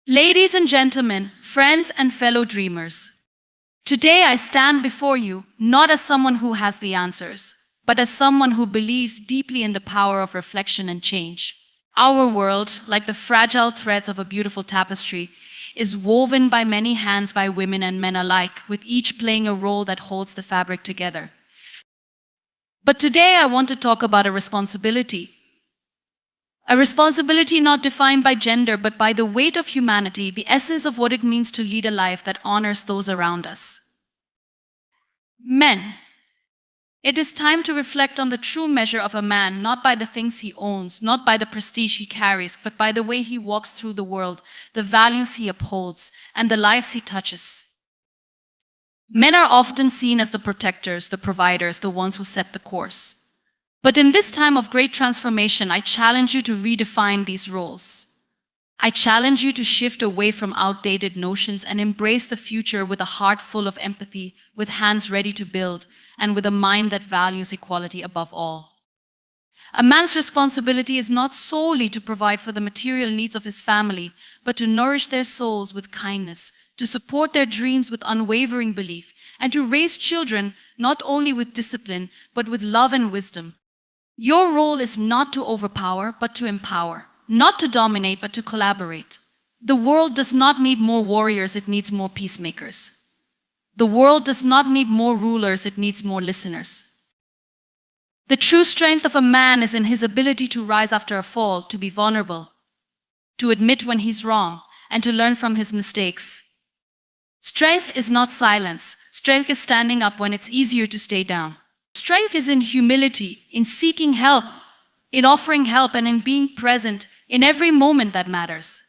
Ladies and gentlemen, friends and fellow dreamers, today I stand before you not as someone who has the answers, but as someone who believes deeply in the power of reflection and change. Our world, like the fragile threads of a beautiful tapestry, is woven by many hands by women and men alike, with each playing a role that holds the fabric together. But today I want to talk about a responsibility. A responsibility not defined by gender, but by the weight of humanity, the essence of what it means to lead a life that honors those around us. Men. It is time to reflect on the true measure of a man, not by the things he owns, not by the prestige he carries, but by the way he walks through the world, the values he upholds, and the lives he touches. Men are often seen as the protectors, the providers, the ones who set the course. But in this time of great transformation, I challenge you to redefine these roles. I challenge you to shift away from outdated notions and embrace the future with a heart full of empathy, with hands ready to build, and with a mind that values equality above all. A man's responsibility is not solely to provide for the material needs of his family, but to nourish their souls with kindness, to support their dreams with unwavering belief, and to raise children not only with discipline, but with love and wisdom. Your role is not to overpower, but to empower, not to dominate, but to collaborate. The world does not need more warriors, it needs more peacemakers. The world does not need more rulers, it needs more listeners. The true strength of a man is in his ability to rise after a fall, to be vulnerable, to admit when he's wrong, and to learn from his mistakes. Strength is not silence. Strength is standing up when it's easier to stay down. Strength is in humility, in seeking help, in offering help, and in being present in every moment that matters.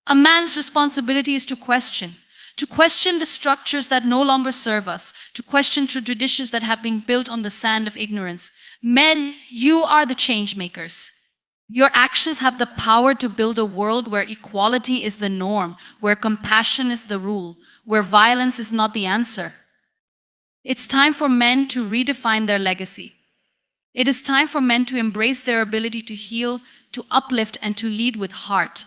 A man's responsibility is to question the structures that no longer serve us, to question traditions that have been built on the sand of ignorance. Men, you are the change makers. Your actions have the power to build a world where equality is the norm, where compassion is the rule, where violence is not the answer. It's time for men to redefine their legacy. It is time for men to embrace their ability to heal, to uplift, and to lead with heart.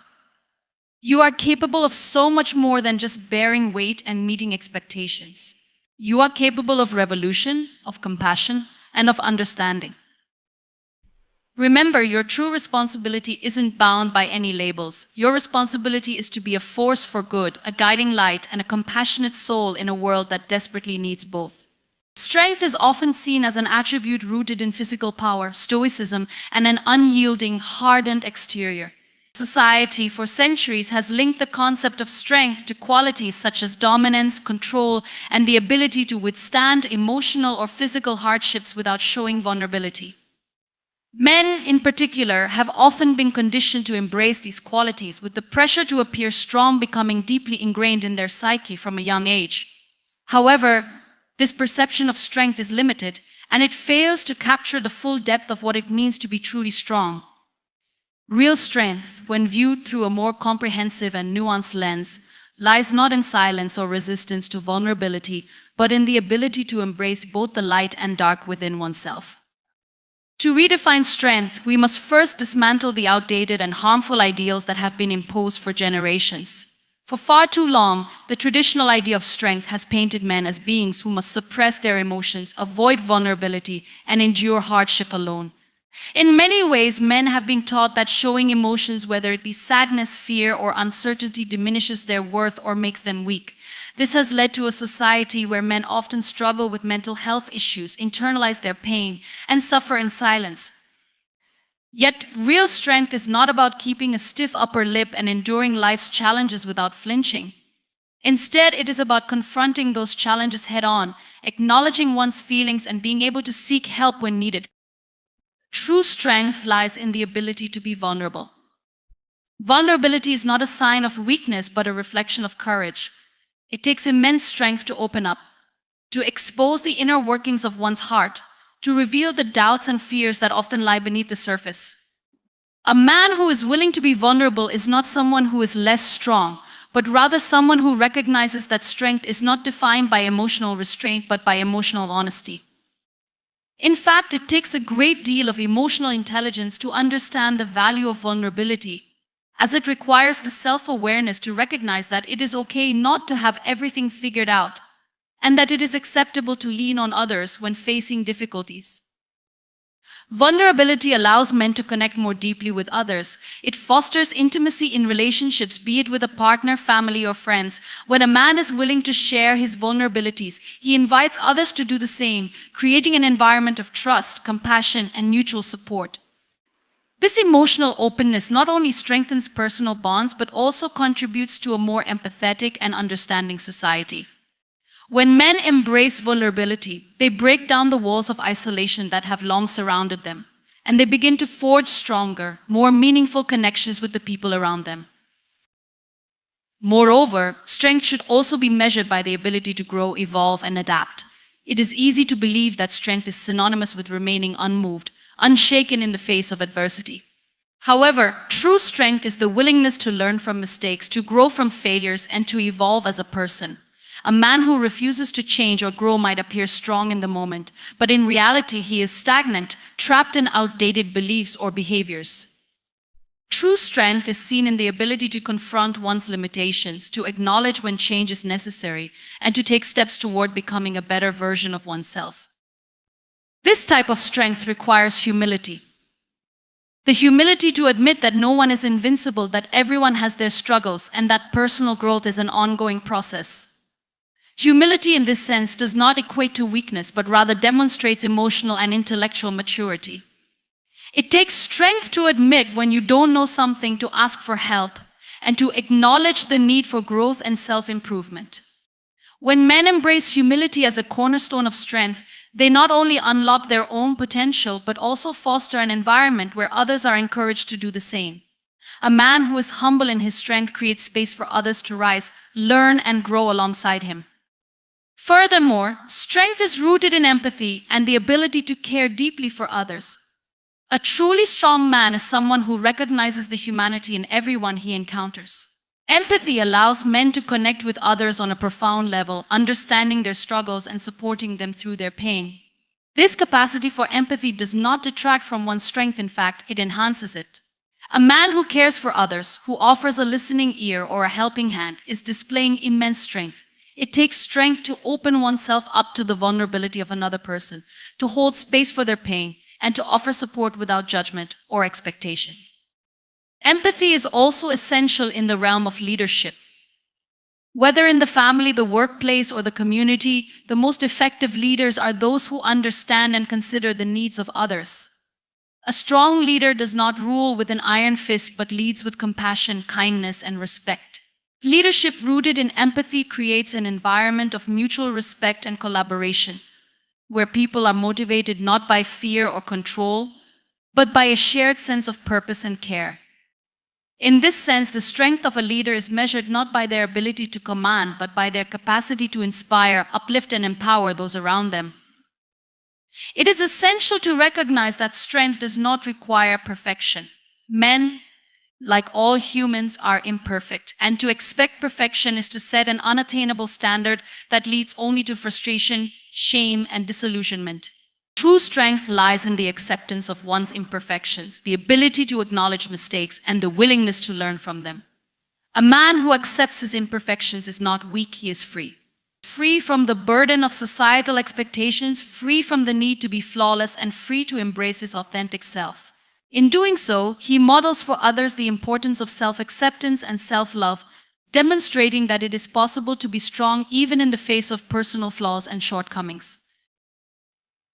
You are capable of so much more than just bearing weight and meeting expectations. You are capable of revolution, of compassion, and of understanding. Remember, your true responsibility isn't bound by any labels. Your responsibility is to be a force for good, a guiding light, and a compassionate soul in a world that desperately needs both. Strength is often seen as an attribute rooted in physical power, stoicism, and an unyielding, hardened exterior. Society for centuries has linked the concept of strength to qualities such as dominance, control, and the ability to withstand emotional or physical hardships without showing vulnerability. Men, in particular, have often been conditioned to embrace these qualities, with the pressure to appear strong becoming deeply ingrained in their psyche from a young age. However, this perception of strength is limited, and it fails to capture the full depth of what it means to be truly strong. Real strength, when viewed through a more comprehensive and nuanced lens, lies not in silence or resistance to vulnerability, but in the ability to embrace both the light and dark within oneself. To redefine strength, we must first dismantle the outdated and harmful ideals that have been imposed for generations. For far too long, the traditional idea of strength has painted men as beings who must suppress their emotions, avoid vulnerability, and endure hardship alone. In many ways, men have been taught that showing emotions, whether it be sadness, fear, or uncertainty, diminishes their worth or makes them weak. This has led to a society where men often struggle with mental health issues, internalize their pain, and suffer in silence. Yet, real strength is not about keeping a stiff upper lip and enduring life's challenges without flinching. Instead, it is about confronting those challenges head-on, acknowledging one's feelings, and being able to seek help when needed. True strength lies in the ability to be vulnerable. Vulnerability is not a sign of weakness, but a reflection of courage. It takes immense strength to open up, to expose the inner workings of one's heart, to reveal the doubts and fears that often lie beneath the surface. A man who is willing to be vulnerable is not someone who is less strong, but rather someone who recognizes that strength is not defined by emotional restraint, but by emotional honesty. In fact, it takes a great deal of emotional intelligence to understand the value of vulnerability as it requires the self-awareness to recognize that it is okay not to have everything figured out, and that it is acceptable to lean on others when facing difficulties. Vulnerability allows men to connect more deeply with others. It fosters intimacy in relationships, be it with a partner, family, or friends. When a man is willing to share his vulnerabilities, he invites others to do the same, creating an environment of trust, compassion, and mutual support. This emotional openness not only strengthens personal bonds but also contributes to a more empathetic and understanding society. When men embrace vulnerability, they break down the walls of isolation that have long surrounded them, and they begin to forge stronger, more meaningful connections with the people around them. Moreover, strength should also be measured by the ability to grow, evolve, and adapt. It is easy to believe that strength is synonymous with remaining unmoved, unshaken in the face of adversity. However, true strength is the willingness to learn from mistakes, to grow from failures, and to evolve as a person. A man who refuses to change or grow might appear strong in the moment, but in reality he is stagnant, trapped in outdated beliefs or behaviors. True strength is seen in the ability to confront one's limitations, to acknowledge when change is necessary, and to take steps toward becoming a better version of oneself. This type of strength requires humility. The humility to admit that no one is invincible, that everyone has their struggles, and that personal growth is an ongoing process. Humility in this sense does not equate to weakness, but rather demonstrates emotional and intellectual maturity. It takes strength to admit when you don't know something, to ask for help, and to acknowledge the need for growth and self-improvement. When men embrace humility as a cornerstone of strength, they not only unlock their own potential, but also foster an environment where others are encouraged to do the same. A man who is humble in his strength creates space for others to rise, learn, and grow alongside him. Furthermore, strength is rooted in empathy and the ability to care deeply for others. A truly strong man is someone who recognizes the humanity in everyone he encounters. Empathy allows men to connect with others on a profound level, understanding their struggles and supporting them through their pain. This capacity for empathy does not detract from one's strength, in fact, it enhances it. A man who cares for others, who offers a listening ear or a helping hand, is displaying immense strength. It takes strength to open oneself up to the vulnerability of another person, to hold space for their pain, and to offer support without judgment or expectation. Empathy is also essential in the realm of leadership. Whether in the family, the workplace, or the community, the most effective leaders are those who understand and consider the needs of others. A strong leader does not rule with an iron fist, but leads with compassion, kindness, and respect. Leadership rooted in empathy creates an environment of mutual respect and collaboration, where people are motivated not by fear or control, but by a shared sense of purpose and care. In this sense, the strength of a leader is measured not by their ability to command, but by their capacity to inspire, uplift, and empower those around them. It is essential to recognize that strength does not require perfection. Men, like all humans, are imperfect, and to expect perfection is to set an unattainable standard that leads only to frustration, shame, and disillusionment. True strength lies in the acceptance of one's imperfections, the ability to acknowledge mistakes, and the willingness to learn from them. A man who accepts his imperfections is not weak, he is free. Free from the burden of societal expectations, free from the need to be flawless, and free to embrace his authentic self. In doing so, he models for others the importance of self-acceptance and self-love, demonstrating that it is possible to be strong even in the face of personal flaws and shortcomings.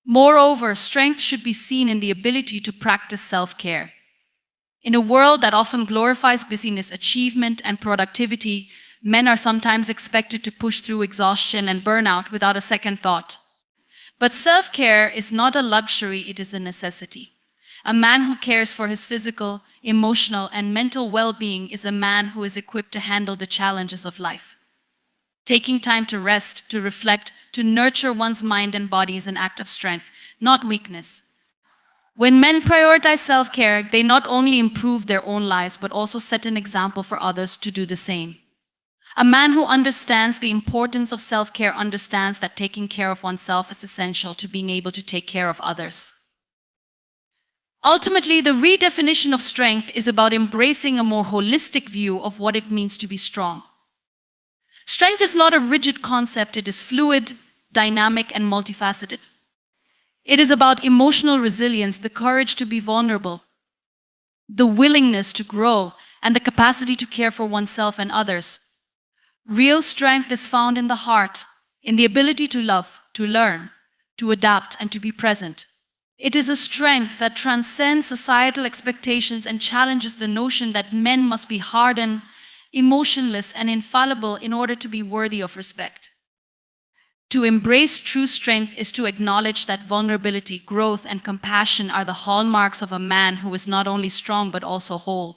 Moreover, strength should be seen in the ability to practice self-care. In a world that often glorifies busyness, achievement, and productivity, men are sometimes expected to push through exhaustion and burnout without a second thought. But self-care is not a luxury, it is a necessity. A man who cares for his physical, emotional, and mental well-being is a man who is equipped to handle the challenges of life. Taking time to rest, to reflect, to nurture one's mind and body is an act of strength, not weakness. When men prioritize self-care, they not only improve their own lives, but also set an example for others to do the same. A man who understands the importance of self-care understands that taking care of oneself is essential to being able to take care of others. Ultimately, the redefinition of strength is about embracing a more holistic view of what it means to be strong. Strength is not a rigid concept, it is fluid, dynamic, and multifaceted. It is about emotional resilience, the courage to be vulnerable, the willingness to grow, and the capacity to care for oneself and others. Real strength is found in the heart, in the ability to love, to learn, to adapt, and to be present. It is a strength that transcends societal expectations and challenges the notion that men must be hardened, emotionless, and infallible in order to be worthy of respect. To embrace true strength is to acknowledge that vulnerability, growth, and compassion are the hallmarks of a man who is not only strong but also whole.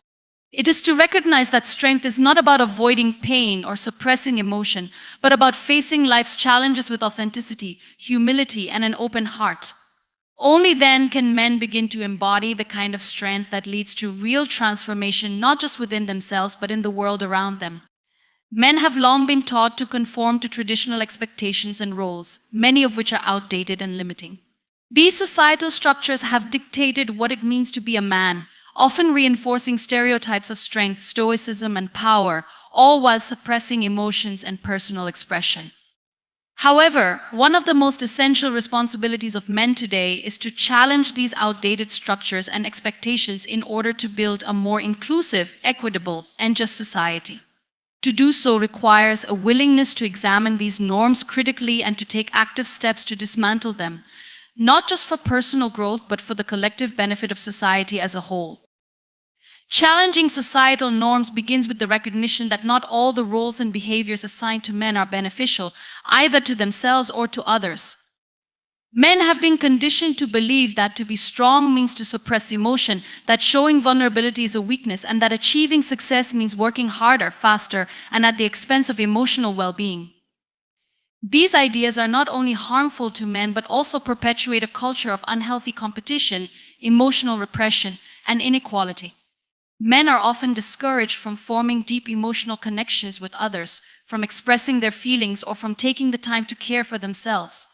It is to recognize that strength is not about avoiding pain or suppressing emotion, but about facing life's challenges with authenticity, humility, and an open heart. Only then can men begin to embody the kind of strength that leads to real transformation, not just within themselves, but in the world around them. Men have long been taught to conform to traditional expectations and roles, many of which are outdated and limiting. These societal structures have dictated what it means to be a man, often reinforcing stereotypes of strength, stoicism, and power, all while suppressing emotions and personal expression. However, one of the most essential responsibilities of men today is to challenge these outdated structures and expectations in order to build a more inclusive, equitable, and just society. To do so requires a willingness to examine these norms critically and to take active steps to dismantle them, not just for personal growth, but for the collective benefit of society as a whole. Challenging societal norms begins with the recognition that not all the roles and behaviors assigned to men are beneficial, either to themselves or to others. Men have been conditioned to believe that to be strong means to suppress emotion, that showing vulnerability is a weakness, and that achieving success means working harder, faster, and at the expense of emotional well-being. These ideas are not only harmful to men, but also perpetuate a culture of unhealthy competition, emotional repression, and inequality. Men are often discouraged from forming deep emotional connections with others, from expressing their feelings, or from taking the time to care for themselves.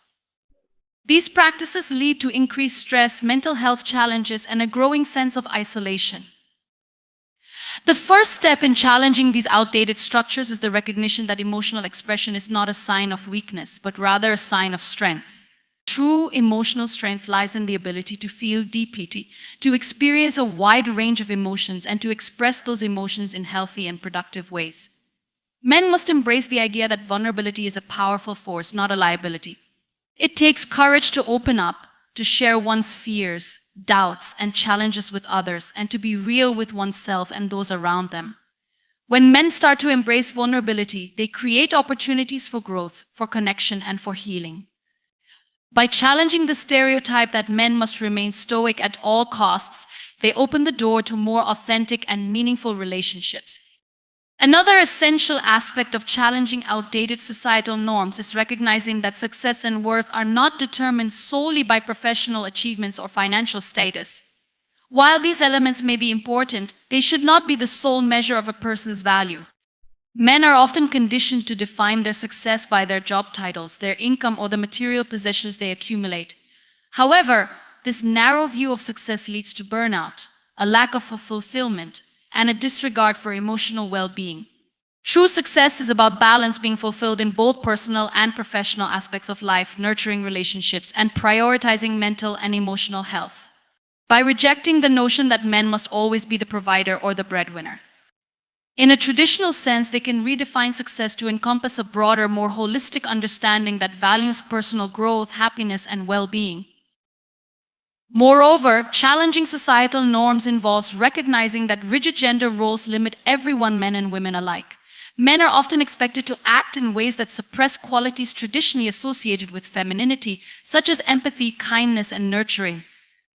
These practices lead to increased stress, mental health challenges, and a growing sense of isolation. The first step in challenging these outdated structures is the recognition that emotional expression is not a sign of weakness, but rather a sign of strength. True emotional strength lies in the ability to feel deeply, to experience a wide range of emotions, and to express those emotions in healthy and productive ways. Men must embrace the idea that vulnerability is a powerful force, not a liability. It takes courage to open up, to share one's fears, doubts, and challenges with others, and to be real with oneself and those around them. When men start to embrace vulnerability, they create opportunities for growth, for connection, and for healing. By challenging the stereotype that men must remain stoic at all costs, they open the door to more authentic and meaningful relationships. Another essential aspect of challenging outdated societal norms is recognizing that success and worth are not determined solely by professional achievements or financial status. While these elements may be important, they should not be the sole measure of a person's value. Men are often conditioned to define their success by their job titles, their income, or the material possessions they accumulate. However, this narrow view of success leads to burnout, a lack of fulfillment, and a disregard for emotional well-being. True success is about balance, being fulfilled in both personal and professional aspects of life, nurturing relationships, and prioritizing mental and emotional health. By rejecting the notion that men must always be the provider or the breadwinner. In a traditional sense, they can redefine success to encompass a broader, more holistic understanding that values personal growth, happiness, and well-being. Moreover, challenging societal norms involves recognizing that rigid gender roles limit everyone, men and women alike. Men are often expected to act in ways that suppress qualities traditionally associated with femininity, such as empathy, kindness, and nurturing.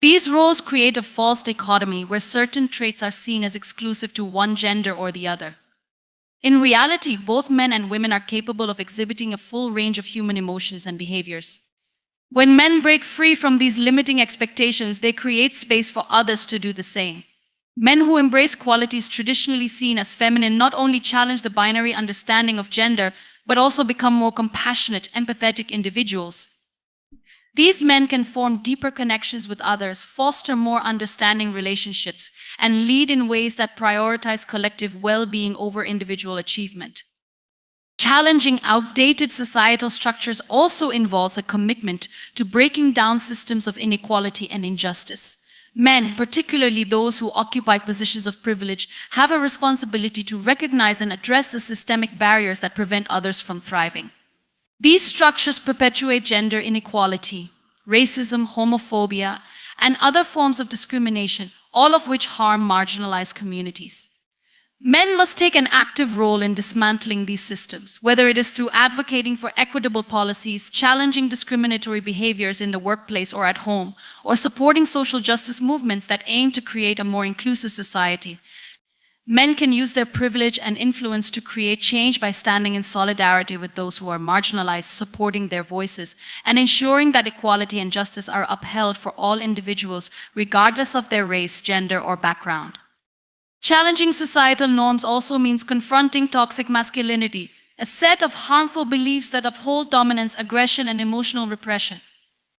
These roles create a false dichotomy where certain traits are seen as exclusive to one gender or the other. In reality, both men and women are capable of exhibiting a full range of human emotions and behaviors. When men break free from these limiting expectations, they create space for others to do the same. Men who embrace qualities traditionally seen as feminine not only challenge the binary understanding of gender, but also become more compassionate, empathetic individuals. These men can form deeper connections with others, foster more understanding relationships, and lead in ways that prioritize collective well-being over individual achievement. Challenging outdated societal structures also involves a commitment to breaking down systems of inequality and injustice. Men, particularly those who occupy positions of privilege, have a responsibility to recognize and address the systemic barriers that prevent others from thriving. These structures perpetuate gender inequality, racism, homophobia, and other forms of discrimination, all of which harm marginalized communities. Men must take an active role in dismantling these systems, whether it is through advocating for equitable policies, challenging discriminatory behaviors in the workplace or at home, or supporting social justice movements that aim to create a more inclusive society. Men can use their privilege and influence to create change by standing in solidarity with those who are marginalized, supporting their voices, and ensuring that equality and justice are upheld for all individuals, regardless of their race, gender, or background. Challenging societal norms also means confronting toxic masculinity, a set of harmful beliefs that uphold dominance, aggression, and emotional repression.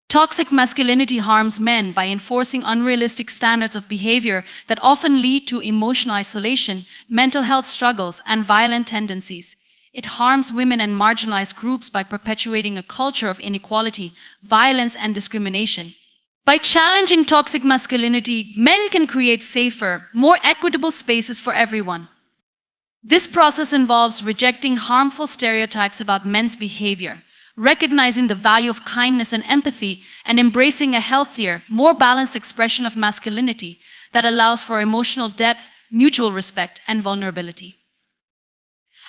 Toxic masculinity harms men by enforcing unrealistic standards of behavior that often lead to emotional isolation, mental health struggles, and violent tendencies. It harms women and marginalized groups by perpetuating a culture of inequality, violence, and discrimination. By challenging toxic masculinity, men can create safer, more equitable spaces for everyone. This process involves rejecting harmful stereotypes about men's behavior, recognizing the value of kindness and empathy, and embracing a healthier, more balanced expression of masculinity that allows for emotional depth, mutual respect, and vulnerability.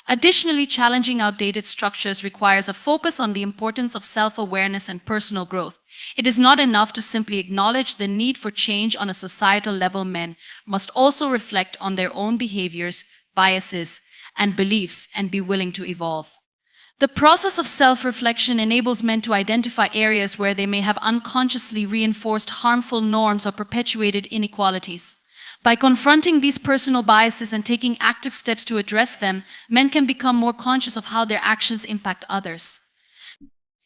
Additionally, challenging outdated structures requires a focus on the importance of self-awareness and personal growth. It is not enough to simply acknowledge the need for change on a societal level. Men must also reflect on their own behaviors, biases, and beliefs and be willing to evolve. The process of self-reflection enables men to identify areas where they may have unconsciously reinforced harmful norms or perpetuated inequalities. By confronting these personal biases and taking active steps to address them, men can become more conscious of how their actions impact others.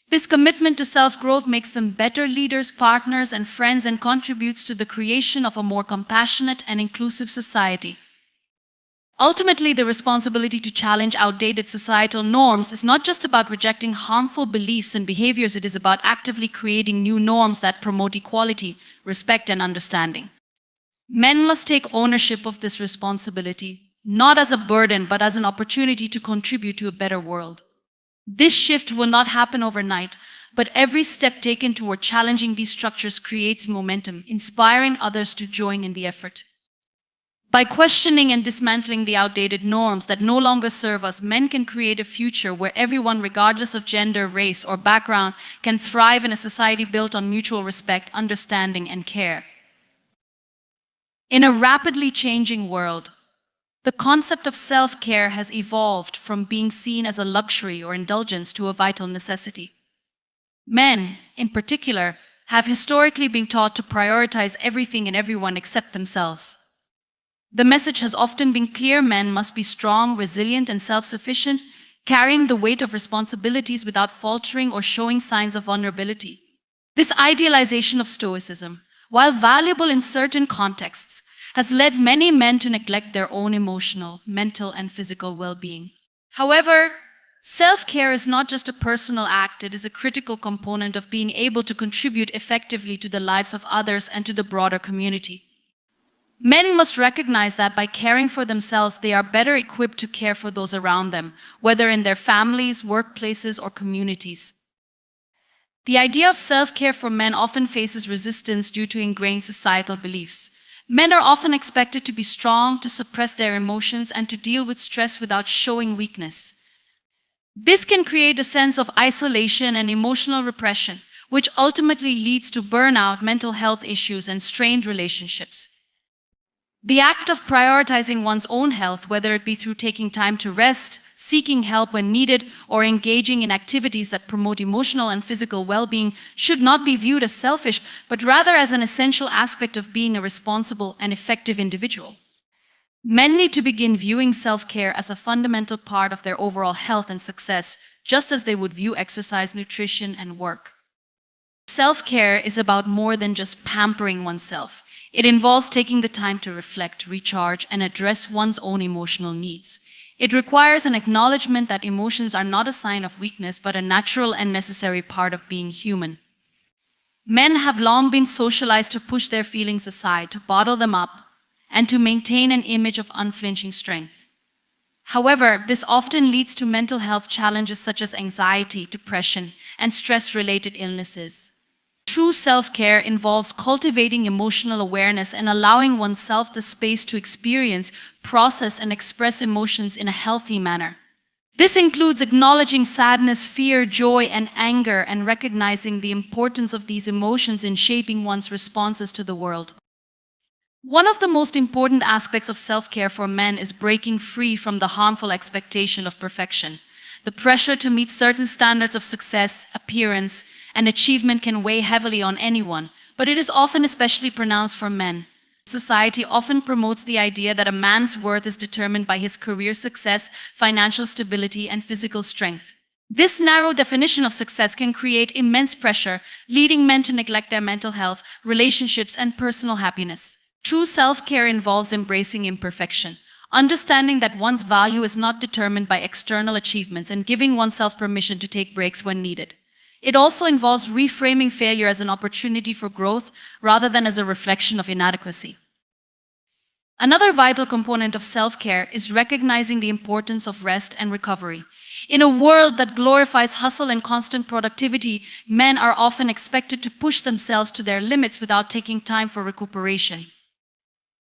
This commitment to self-growth makes them better leaders, partners, and friends, and contributes to the creation of a more compassionate and inclusive society. Ultimately, the responsibility to challenge outdated societal norms is not just about rejecting harmful beliefs and behaviors. It is about actively creating new norms that promote equality, respect, and understanding. Men must take ownership of this responsibility, not as a burden, but as an opportunity to contribute to a better world. This shift will not happen overnight, but every step taken toward challenging these structures creates momentum, inspiring others to join in the effort. By questioning and dismantling the outdated norms that no longer serve us, men can create a future where everyone, regardless of gender, race, or background, can thrive in a society built on mutual respect, understanding, and care. In a rapidly changing world, the concept of self-care has evolved from being seen as a luxury or indulgence to a vital necessity. Men, in particular, have historically been taught to prioritize everything and everyone except themselves. The message has often been clear: men must be strong, resilient, and self-sufficient, carrying the weight of responsibilities without faltering or showing signs of vulnerability. This idealization of stoicism, while valuable in certain contexts, has led many men to neglect their own emotional, mental, and physical well-being. However, self-care is not just a personal act. It is a critical component of being able to contribute effectively to the lives of others and to the broader community. Men must recognize that by caring for themselves, they are better equipped to care for those around them, whether in their families, workplaces, or communities. The idea of self-care for men often faces resistance due to ingrained societal beliefs. Men are often expected to be strong, to suppress their emotions, and to deal with stress without showing weakness. This can create a sense of isolation and emotional repression, which ultimately leads to burnout, mental health issues, and strained relationships. The act of prioritizing one's own health, whether it be through taking time to rest, seeking help when needed, or engaging in activities that promote emotional and physical well-being, should not be viewed as selfish, but rather as an essential aspect of being a responsible and effective individual. Men need to begin viewing self-care as a fundamental part of their overall health and success, just as they would view exercise, nutrition, and work. Self-care is about more than just pampering oneself. It involves taking the time to reflect, recharge, and address one's own emotional needs. It requires an acknowledgement that emotions are not a sign of weakness, but a natural and necessary part of being human. Men have long been socialized to push their feelings aside, to bottle them up, and to maintain an image of unflinching strength. However, this often leads to mental health challenges such as anxiety, depression, and stress-related illnesses. True self-care involves cultivating emotional awareness and allowing oneself the space to experience, process, and express emotions in a healthy manner. This includes acknowledging sadness, fear, joy, and anger, and recognizing the importance of these emotions in shaping one's responses to the world. One of the most important aspects of self-care for men is breaking free from the harmful expectation of perfection. The pressure to meet certain standards of success, appearance, and achievement can weigh heavily on anyone, but it is often especially pronounced for men. Society often promotes the idea that a man's worth is determined by his career success, financial stability, and physical strength. This narrow definition of success can create immense pressure, leading men to neglect their mental health, relationships, and personal happiness. True self-care involves embracing imperfection, understanding that one's value is not determined by external achievements, and giving oneself permission to take breaks when needed. It also involves reframing failure as an opportunity for growth rather than as a reflection of inadequacy. Another vital component of self-care is recognizing the importance of rest and recovery. In a world that glorifies hustle and constant productivity, men are often expected to push themselves to their limits without taking time for recuperation.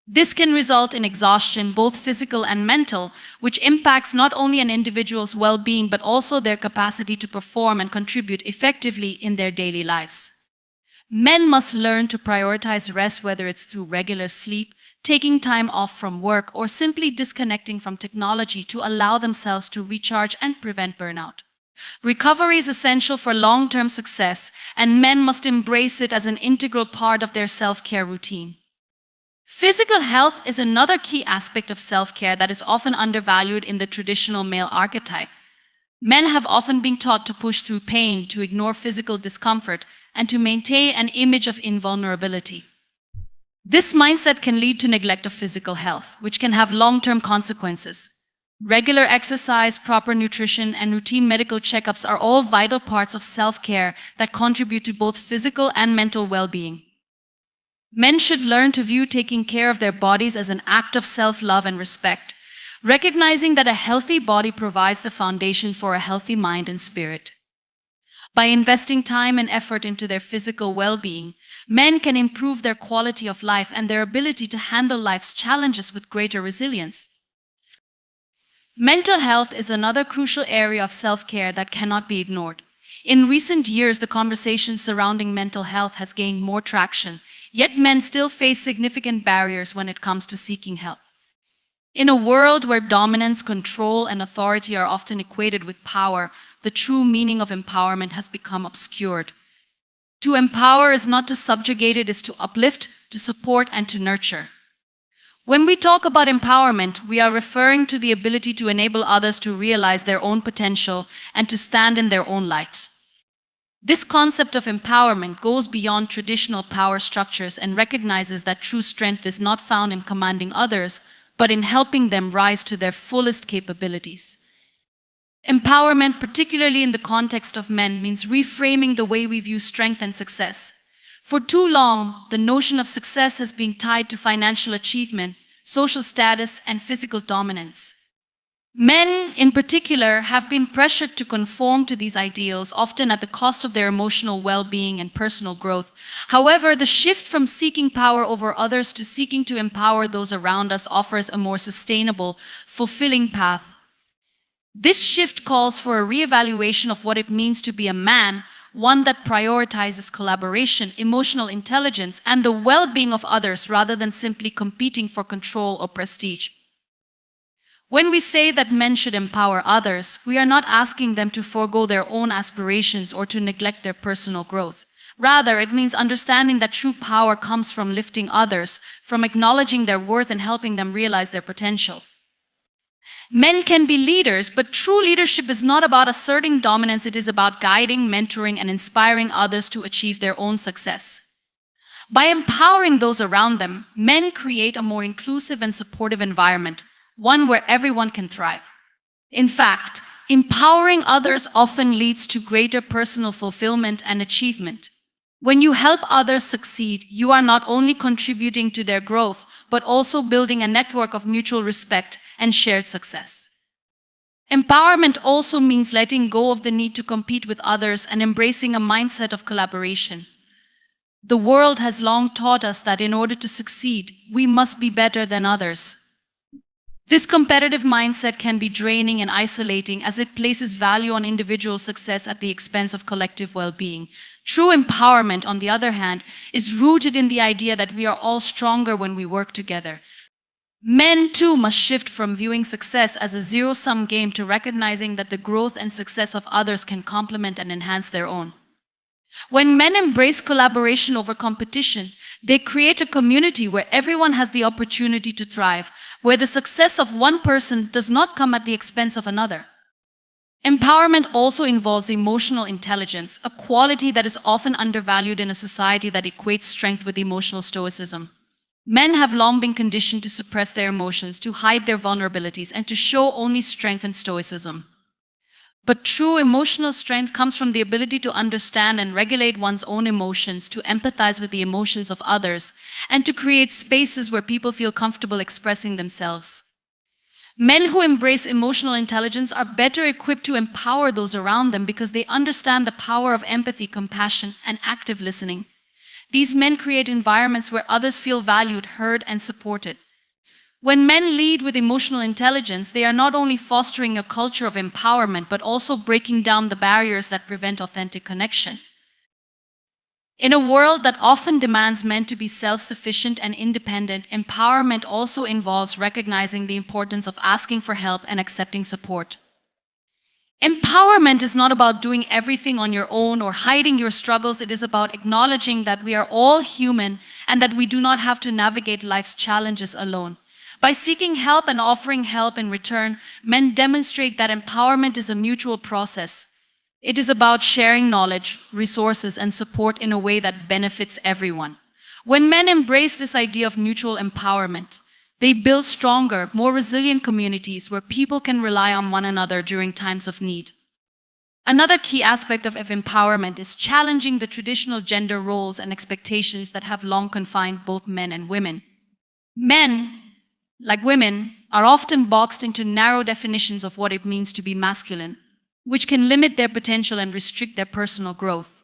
This can result in exhaustion, both physical and mental, which impacts not only an individual's well-being but also their capacity to perform and contribute effectively in their daily lives. Men must learn to prioritize rest, whether it's through regular sleep, taking time off from work, or simply disconnecting from technology to allow themselves to recharge and prevent burnout. Recovery is essential for long-term success, and men must embrace it as an integral part of their self-care routine. Physical health is another key aspect of self-care that is often undervalued in the traditional male archetype. Men have often been taught to push through pain, to ignore physical discomfort, and to maintain an image of invulnerability. This mindset can lead to neglect of physical health, which can have long-term consequences. Regular exercise, proper nutrition, and routine medical checkups are all vital parts of self-care that contribute to both physical and mental well-being. Men should learn to view taking care of their bodies as an act of self-love and respect, recognizing that a healthy body provides the foundation for a healthy mind and spirit. By investing time and effort into their physical well-being, men can improve their quality of life and their ability to handle life's challenges with greater resilience. Mental health is another crucial area of self-care that cannot be ignored. In recent years, the conversation surrounding mental health has gained more traction, yet men still face significant barriers when it comes to seeking help. In a world where dominance, control, and authority are often equated with power, the true meaning of empowerment has become obscured. To empower is not to subjugate, it is to uplift, to support, and to nurture. When we talk about empowerment, we are referring to the ability to enable others to realize their own potential and to stand in their own light. This concept of empowerment goes beyond traditional power structures and recognizes that true strength is not found in commanding others, but in helping them rise to their fullest capabilities. Empowerment, particularly in the context of men, means reframing the way we view strength and success. For too long, the notion of success has been tied to financial achievement, social status, and physical dominance. Men, in particular, have been pressured to conform to these ideals, often at the cost of their emotional well-being and personal growth. However, the shift from seeking power over others to seeking to empower those around us offers a more sustainable, fulfilling path. This shift calls for a reevaluation of what it means to be a man, one that prioritizes collaboration, emotional intelligence, and the well-being of others rather than simply competing for control or prestige. When we say that men should empower others, we are not asking them to forego their own aspirations or to neglect their personal growth. Rather, it means understanding that true power comes from lifting others, from acknowledging their worth and helping them realize their potential. Men can be leaders, but true leadership is not about asserting dominance. It is about guiding, mentoring, and inspiring others to achieve their own success. By empowering those around them, men create a more inclusive and supportive environment, one where everyone can thrive. In fact, empowering others often leads to greater personal fulfillment and achievement. When you help others succeed, you are not only contributing to their growth, but also building a network of mutual respect and shared success. Empowerment also means letting go of the need to compete with others and embracing a mindset of collaboration. The world has long taught us that in order to succeed, we must be better than others. This competitive mindset can be draining and isolating as it places value on individual success at the expense of collective well-being. True empowerment, on the other hand, is rooted in the idea that we are all stronger when we work together. Men, too, must shift from viewing success as a zero-sum game to recognizing that the growth and success of others can complement and enhance their own. When men embrace collaboration over competition, they create a community where everyone has the opportunity to thrive, where the success of one person does not come at the expense of another. Empowerment also involves emotional intelligence, a quality that is often undervalued in a society that equates strength with emotional stoicism. Men have long been conditioned to suppress their emotions, to hide their vulnerabilities, and to show only strength and stoicism. But true emotional strength comes from the ability to understand and regulate one's own emotions, to empathize with the emotions of others, and to create spaces where people feel comfortable expressing themselves. Men who embrace emotional intelligence are better equipped to empower those around them because they understand the power of empathy, compassion, and active listening. These men create environments where others feel valued, heard, and supported. When men lead with emotional intelligence, they are not only fostering a culture of empowerment, but also breaking down the barriers that prevent authentic connection. In a world that often demands men to be self-sufficient and independent, empowerment also involves recognizing the importance of asking for help and accepting support. Empowerment is not about doing everything on your own or hiding your struggles. It is about acknowledging that we are all human and that we do not have to navigate life's challenges alone. By seeking help and offering help in return, men demonstrate that empowerment is a mutual process. It is about sharing knowledge, resources, and support in a way that benefits everyone. When men embrace this idea of mutual empowerment, they build stronger, more resilient communities where people can rely on one another during times of need. Another key aspect of empowerment is challenging the traditional gender roles and expectations that have long confined both men and women. Men, like women, are often boxed into narrow definitions of what it means to be masculine, which can limit their potential and restrict their personal growth.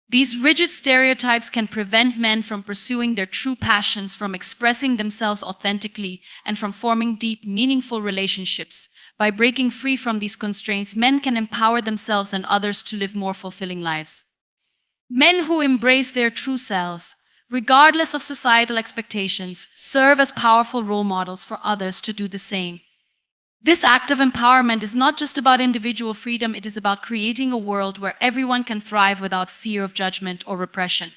These rigid stereotypes can prevent men from pursuing their true passions, from expressing themselves authentically, and from forming deep, meaningful relationships. By breaking free from these constraints, men can empower themselves and others to live more fulfilling lives. Men who embrace their true selves, regardless of societal expectations, serve as powerful role models for others to do the same. This act of empowerment is not just about individual freedom, it is about creating a world where everyone can thrive without fear of judgment or repression.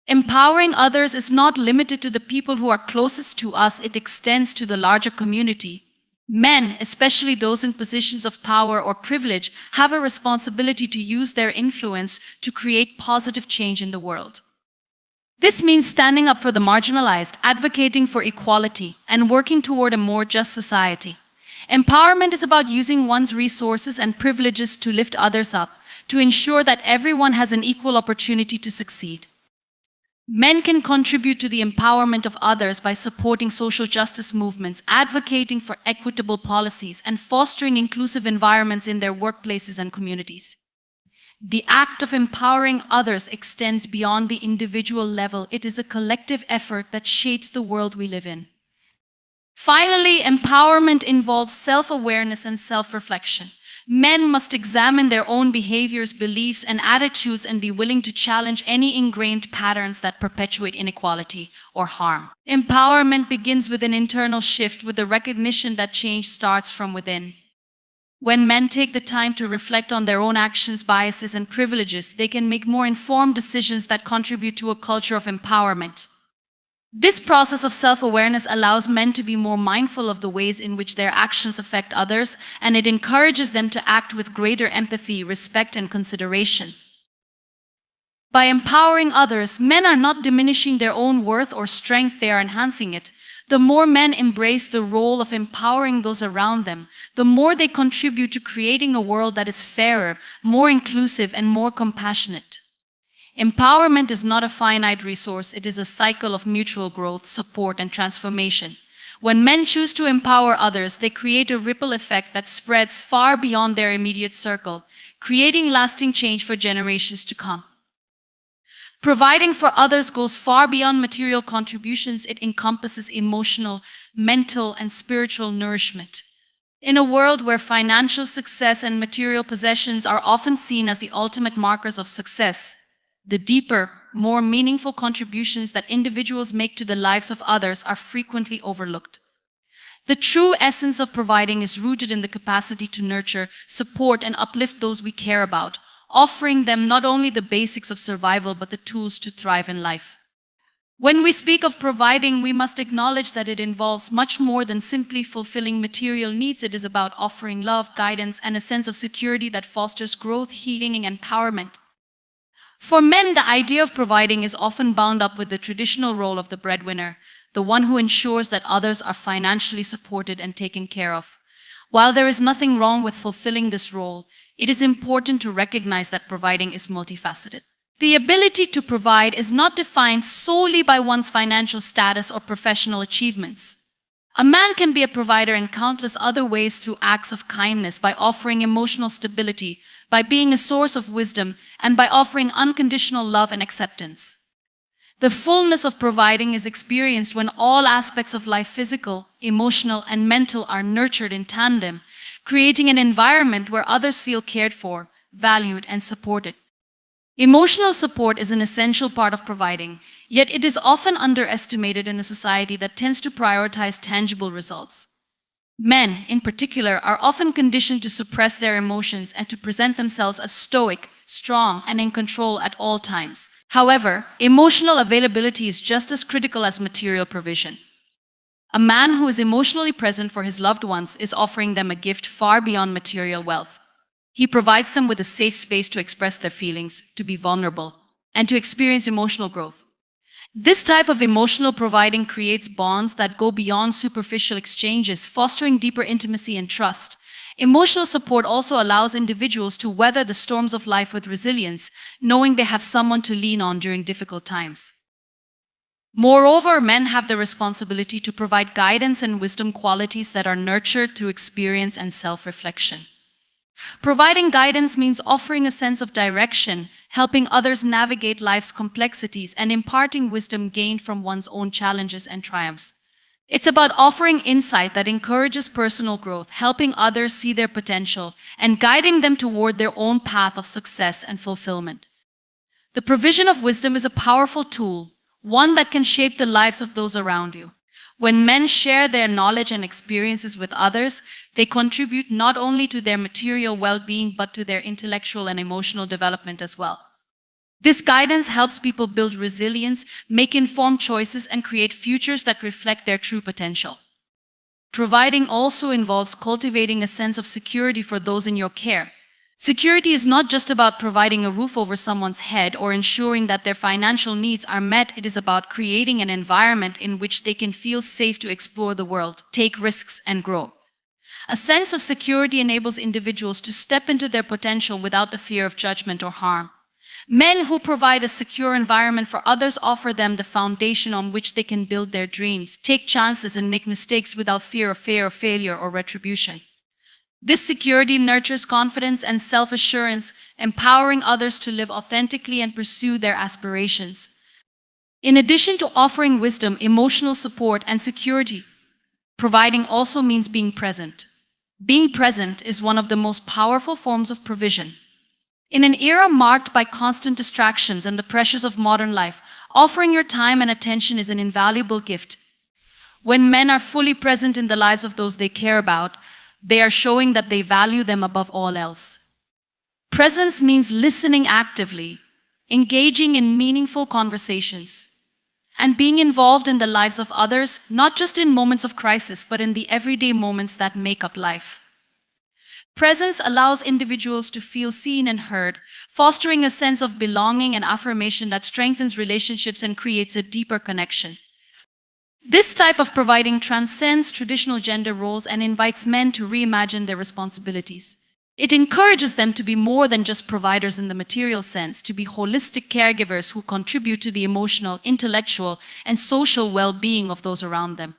Empowering others is not limited to the people who are closest to us, it extends to the larger community. Men, especially those in positions of power or privilege, have a responsibility to use their influence to create positive change in the world. This means standing up for the marginalized, advocating for equality, and working toward a more just society. Empowerment is about using one's resources and privileges to lift others up, to ensure that everyone has an equal opportunity to succeed. Men can contribute to the empowerment of others by supporting social justice movements, advocating for equitable policies, and fostering inclusive environments in their workplaces and communities. The act of empowering others extends beyond the individual level. It is a collective effort that shapes the world we live in. Finally, empowerment involves self-awareness and self-reflection. Men must examine their own behaviors, beliefs, and attitudes and be willing to challenge any ingrained patterns that perpetuate inequality or harm. Empowerment begins with an internal shift, with the recognition that change starts from within. When men take the time to reflect on their own actions, biases, and privileges, they can make more informed decisions that contribute to a culture of empowerment. This process of self-awareness allows men to be more mindful of the ways in which their actions affect others, and it encourages them to act with greater empathy, respect, and consideration. By empowering others, men are not diminishing their own worth or strength, they are enhancing it. The more men embrace the role of empowering those around them, the more they contribute to creating a world that is fairer, more inclusive, and more compassionate. Empowerment is not a finite resource, it is a cycle of mutual growth, support, and transformation. When men choose to empower others, they create a ripple effect that spreads far beyond their immediate circle, creating lasting change for generations to come. Providing for others goes far beyond material contributions. It encompasses emotional, mental, and spiritual nourishment. In a world where financial success and material possessions are often seen as the ultimate markers of success, the deeper, more meaningful contributions that individuals make to the lives of others are frequently overlooked. The true essence of providing is rooted in the capacity to nurture, support, and uplift those we care about, offering them not only the basics of survival but the tools to thrive in life. When we speak of providing, we must acknowledge that it involves much more than simply fulfilling material needs. It is about offering love, guidance, and a sense of security that fosters growth, healing, and empowerment. For men, the idea of providing is often bound up with the traditional role of the breadwinner, the one who ensures that others are financially supported and taken care of. While there is nothing wrong with fulfilling this role, it is important to recognize that providing is multifaceted. The ability to provide is not defined solely by one's financial status or professional achievements. A man can be a provider in countless other ways: through acts of kindness, by offering emotional stability, by being a source of wisdom, and by offering unconditional love and acceptance. The fullness of providing is experienced when all aspects of life, physical, emotional, and mental, are nurtured in tandem, creating an environment where others feel cared for, valued, and supported. Emotional support is an essential part of providing, yet it is often underestimated in a society that tends to prioritize tangible results. Men, in particular, are often conditioned to suppress their emotions and to present themselves as stoic, strong, and in control at all times. However, emotional availability is just as critical as material provision. A man who is emotionally present for his loved ones is offering them a gift far beyond material wealth. He provides them with a safe space to express their feelings, to be vulnerable, and to experience emotional growth. This type of emotional providing creates bonds that go beyond superficial exchanges, fostering deeper intimacy and trust. Emotional support also allows individuals to weather the storms of life with resilience, knowing they have someone to lean on during difficult times. Moreover, men have the responsibility to provide guidance and wisdom, qualities that are nurtured through experience and self-reflection. Providing guidance means offering a sense of direction, helping others navigate life's complexities, and imparting wisdom gained from one's own challenges and triumphs. It's about offering insight that encourages personal growth, helping others see their potential, and guiding them toward their own path of success and fulfillment. The provision of wisdom is a powerful tool, one that can shape the lives of those around you. When men share their knowledge and experiences with others, they contribute not only to their material well-being but to their intellectual and emotional development as well. This guidance helps people build resilience, make informed choices, and create futures that reflect their true potential. Providing also involves cultivating a sense of security for those in your care. Security is not just about providing a roof over someone's head or ensuring that their financial needs are met. It is about creating an environment in which they can feel safe to explore the world, take risks, and grow. A sense of security enables individuals to step into their potential without the fear of judgment or harm. Men who provide a secure environment for others offer them the foundation on which they can build their dreams, take chances, and make mistakes without fear of failure or retribution. This security nurtures confidence and self-assurance, empowering others to live authentically and pursue their aspirations. In addition to offering wisdom, emotional support, and security, providing also means being present. Being present is one of the most powerful forms of provision. In an era marked by constant distractions and the pressures of modern life, offering your time and attention is an invaluable gift. When men are fully present in the lives of those they care about, they are showing that they value them above all else. Presence means listening actively, engaging in meaningful conversations, and being involved in the lives of others, not just in moments of crisis, but in the everyday moments that make up life. Presence allows individuals to feel seen and heard, fostering a sense of belonging and affirmation that strengthens relationships and creates a deeper connection. This type of providing transcends traditional gender roles and invites men to reimagine their responsibilities. It encourages them to be more than just providers in the material sense, to be holistic caregivers who contribute to the emotional, intellectual, and social well-being of those around them.